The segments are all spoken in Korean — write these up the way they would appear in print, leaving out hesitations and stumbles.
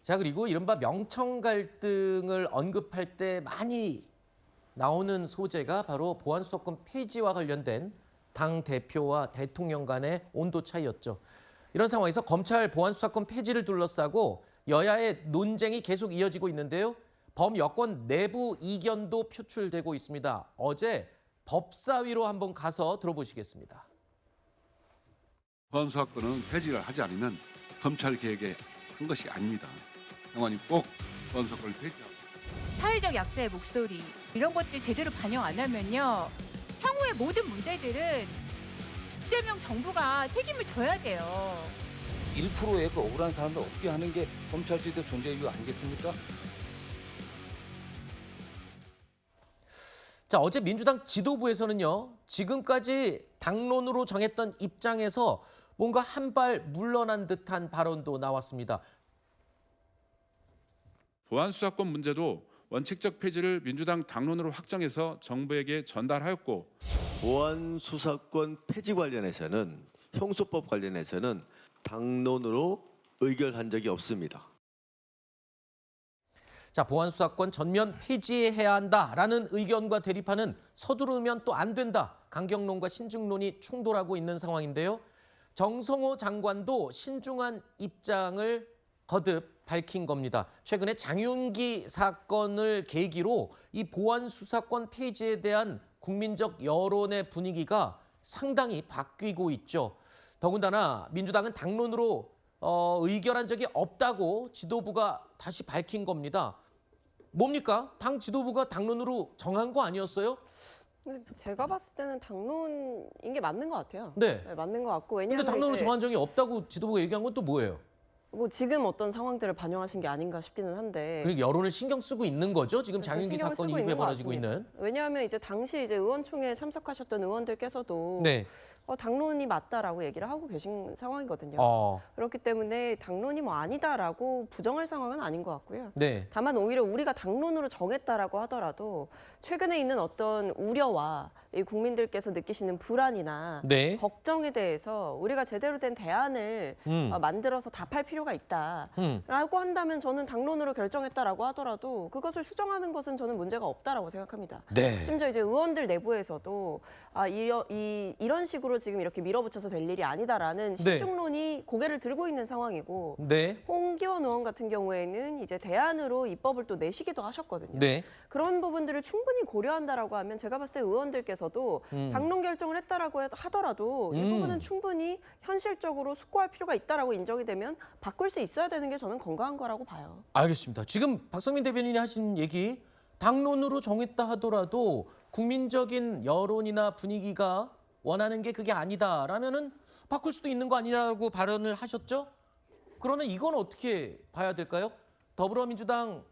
자, 그리고 이른바 명청 갈등을 언급할 때 많이 나오는 소재가 바로 보안수사권 폐지와 관련된 당 대표와 대통령 간의 온도 차이였죠. 이런 상황에서 검찰 보안수사권 폐지를 둘러싸고 여야의 논쟁이 계속 이어지고 있는데요. 범여권 내부 이견도 표출되고 있습니다. 어제 법사위로 한번 가서 들어보시겠습니다. 보안수사권은 폐지를 하지 않으면 검찰 개혁에 한 것이 아닙니다. 장관님 꼭 보안수사권을 폐지하고. 사회적 약자의 목소리 이런 것들 제대로 반영 안 하면요. 향후의 모든 문제들은 이재명 정부가 책임을 져야 돼요. 1%의 그 억울한 사람들 없게 하는 게 검찰제도 존재 이유 아니겠습니까? 자, 어제 민주당 지도부에서는요. 지금까지 당론으로 정했던 입장에서 뭔가 한 발 물러난 듯한 발언도 나왔습니다. 보안수사권 문제도 원칙적 폐지를 민주당 당론으로 확정해서 정부에게 전달하였고, 보안수사권 폐지 관련해서는 형소법 관련해서는 당론으로 의결한 적이 없습니다. 자, 보안수사권 전면 폐지해야 한다라는 의견과 대립하는 서두르면 또 안 된다. 강경론과 신중론이 충돌하고 있는 상황인데요. 정성호 장관도 신중한 입장을 거듭 밝힌 겁니다. 최근에 장윤기 사건을 계기로 이 보안수사권 폐지에 대한 국민적 여론의 분위기가 상당히 바뀌고 있죠. 더군다나 민주당은 당론으로 의결한 적이 없다고 지도부가 다시 밝힌 겁니다. 뭡니까? 당 지도부가 당론으로 정한 거 아니었어요? 제가 봤을 때는 당론인 게 맞는 것 같아요. 네. 네, 맞는 것 같고. 근데 왜냐하면 당론으로 이제 정한 적이 없다고 지도부가 얘기한 건 또 뭐예요? 뭐 지금 어떤 상황들을 반영하신 게 아닌가 싶기는 한데. 그러니까 여론을 신경 쓰고 있는 거죠? 지금 그렇죠. 장윤기 신경을 사건 쓰고 이후에 있는 것 벌어지고 같습니다. 있는. 왜냐하면 이제 당시 이제 의원총회에 참석하셨던 의원들께서도 네. 당론이 맞다라고 얘기를 하고 계신 상황이거든요. 그렇기 때문에 당론이 뭐 아니다라고 부정할 상황은 아닌 것 같고요. 네. 다만 오히려 우리가 당론으로 정했다라고 하더라도 최근에 있는 어떤 우려와 이 국민들께서 느끼시는 불안이나 네. 걱정에 대해서 우리가 제대로 된 대안을 만들어서 답할 필요가 있다라고 한다면 저는 당론으로 결정했다라고 하더라도 그것을 수정하는 것은 저는 문제가 없다라고 생각합니다. 네. 심지어 이제 의원들 내부에서도 이런 식으로 지금 이렇게 밀어붙여서 될 일이 아니다라는 신중론이 고개를 들고 있는 상황이고 네. 홍기원 의원 같은 경우에는 이제 대안으로 입법을 또 내시기도 하셨거든요. 네. 그런 부분들을 충분히 고려한다라고 하면 제가 봤을 때 의원들께서도 당론 결정을 했다라고 하더라도 이 부분은 충분히 현실적으로 숙고할 필요가 있다라고 인정이 되면 바꿀 수 있어야 되는 게 저는 건강한 거라고 봐요. 알겠습니다. 지금 박성민 대변인이 하신 얘기 당론으로 정했다 하더라도 국민적인 여론이나 분위기가 원하는 게 그게 아니다라면은 바꿀 수도 있는 거 아니라고 발언을 하셨죠? 그러면 이건 어떻게 봐야 될까요? 더불어민주당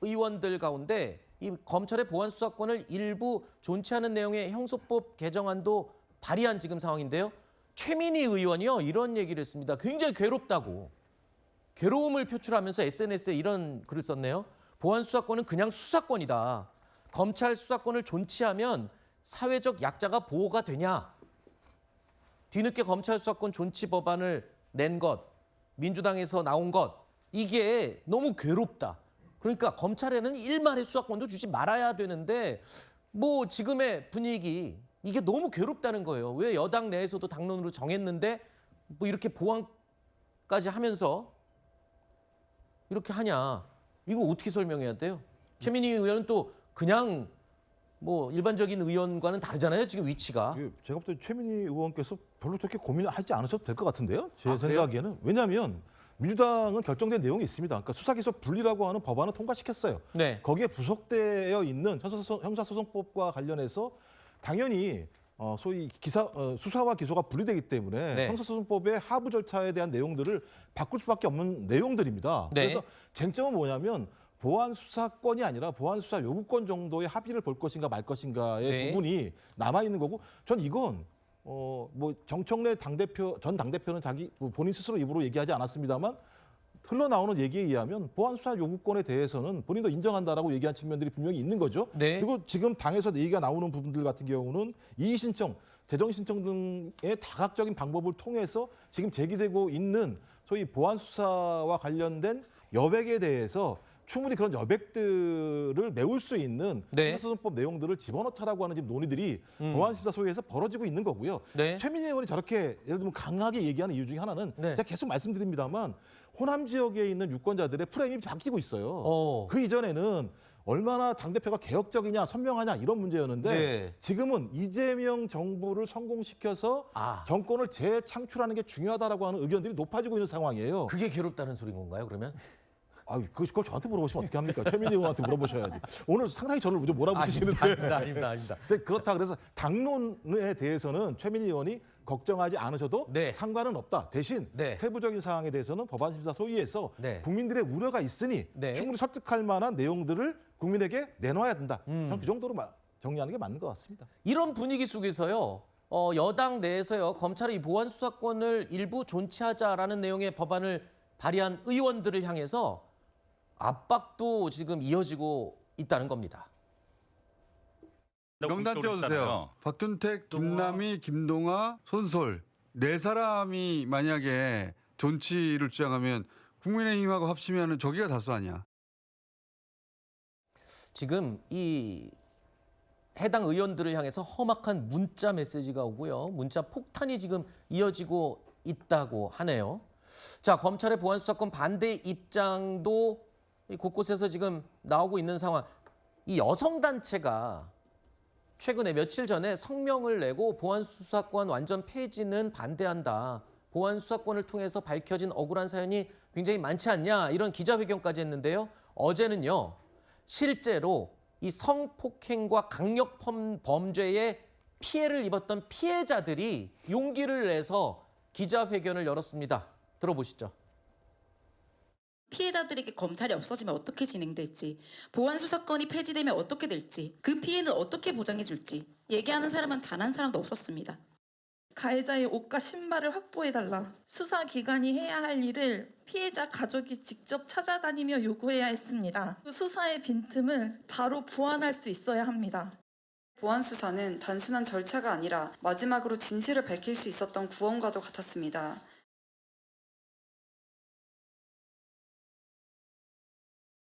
의원들 가운데 이 검찰의 보안수사권을 일부 존치하는 내용의 형소법 개정안도 발의한 지금 상황인데요. 최민희 의원이요 이런 얘기를 했습니다. 굉장히 괴롭다고. 괴로움을 표출하면서 SNS에 이런 글을 썼네요. 보안수사권은 그냥 수사권이다. 검찰 수사권을 존치하면 사회적 약자가 보호가 되냐. 뒤늦게 검찰 수사권 존치 법안을 낸 것, 민주당에서 나온 것, 이게 너무 괴롭다. 그러니까 검찰에는 일말의 수사권도 주지 말아야 되는데 뭐 지금의 분위기 이게 너무 괴롭다는 거예요. 왜 여당 내에서도 당론으로 정했는데 뭐 이렇게 보완까지 하면서 이렇게 하냐. 이거 어떻게 설명해야 돼요? 최민희 의원은 또 그냥 뭐 일반적인 의원과는 다르잖아요. 지금 위치가. 제가 볼 때 최민희 의원께서 별로 그렇게 고민하지 않으셔도 될 것 같은데요. 제 그래요? 생각에는. 왜냐하면 민주당은 결정된 내용이 있습니다. 그러니까 수사기소 분리라고 하는 법안을 통과시켰어요. 네. 거기에 부속되어 있는 형사소송법과 관련해서 당연히 소위 수사와 기소가 분리되기 때문에 네. 형사소송법의 하부 절차에 대한 내용들을 바꿀 수밖에 없는 내용들입니다. 네. 그래서 쟁점은 뭐냐면 보안수사권이 아니라 보안수사 요구권 정도의 합의를 볼 것인가 말 것인가의 네. 부분이 남아있는 거고 전 이건 뭐 정청래 전 당대표는 본인 스스로 입으로 얘기하지 않았습니다만 흘러나오는 얘기에 의하면 보안수사 요구권에 대해서는 본인도 인정한다라고 얘기한 측면들이 분명히 있는 거죠. 네. 그리고 지금 당에서 얘기가 나오는 부분들 같은 경우는 이의신청, 재정신청 등의 다각적인 방법을 통해서 지금 제기되고 있는 소위 보안수사와 관련된 여백에 대해서 충분히 그런 여백들을 메울 수 있는 네. 형사소송법 내용들을 집어넣자라고 하는 지금 논의들이 법안심사 소위에서 벌어지고 있는 거고요. 네. 최민희 의원이 저렇게 예를 들면 강하게 얘기하는 이유 중에 하나는 네. 제가 계속 말씀드립니다만 호남 지역에 있는 유권자들의 프레임이 바뀌고 있어요. 어. 그 이전에는 얼마나 당대표가 개혁적이냐 선명하냐 이런 문제였는데 네. 지금은 이재명 정부를 성공시켜서 아. 정권을 재창출하는 게 중요하다라고 하는 의견들이 높아지고 있는 상황이에요. 그게 괴롭다는 소린 건가요, 그러면? 그걸 저한테 물어보시면 어떻게 합니까? 최민희 의원한테 물어보셔야지. 오늘 상당히 저를 좀 몰아붙이시는데. 아닙니다. 그렇다 그래서 당론에 대해서는 최민희 의원이 걱정하지 않으셔도 네. 상관은 없다. 대신 네. 세부적인 사항에 대해서는 법안심사 소위에서 네. 국민들의 우려가 있으니 네. 충분히 설득할 만한 내용들을 국민에게 내놔야 된다. 저는 그 정도로 정리하는 게 맞는 것 같습니다. 이런 분위기 속에서요. 여당 내에서요. 검찰의 이 보안 수사권을 일부 존치하자라는 내용의 법안을 발의한 의원들을 향해서 압박도 지금 이어지고 있다는 겁니다. 명단 띄워주세요. 박균택, 김남희, 김동아, 손솔 네 사람이 만약에 존치를 주장하면 국민의힘하고 합치면 저기가 다수 아니야. 지금 이 해당 의원들을 향해서 험악한 문자 메시지가 오고요. 문자 폭탄이 지금 이어지고 있다고 하네요. 자, 검찰의 보안 수사권 반대 입장도 곳곳에서 지금 나오고 있는 상황. 이 여성단체가 최근에 며칠 전에 성명을 내고 보안 수사권 완전 폐지는 반대한다. 보안 수사권을 통해서 밝혀진 억울한 사연이 굉장히 많지 않냐. 이런 기자회견까지 했는데요. 어제는요. 실제로 이 성폭행과 강력 범죄에 피해를 입었던 피해자들이 용기를 내서 기자회견을 열었습니다. 들어보시죠. 피해자들에게 검찰이 없어지면 어떻게 진행될지, 보안 수사권이 폐지되면 어떻게 될지, 그 피해는 어떻게 보장해 줄지 얘기하는 사람은 단 한 사람도 없었습니다. 가해자의 옷과 신발을 확보해달라. 수사기관이 해야 할 일을 피해자 가족이 직접 찾아다니며 요구해야 했습니다. 그 수사의 빈틈을 바로 보완할 수 있어야 합니다. 보안 수사는 단순한 절차가 아니라 마지막으로 진실을 밝힐 수 있었던 구원과도 같았습니다.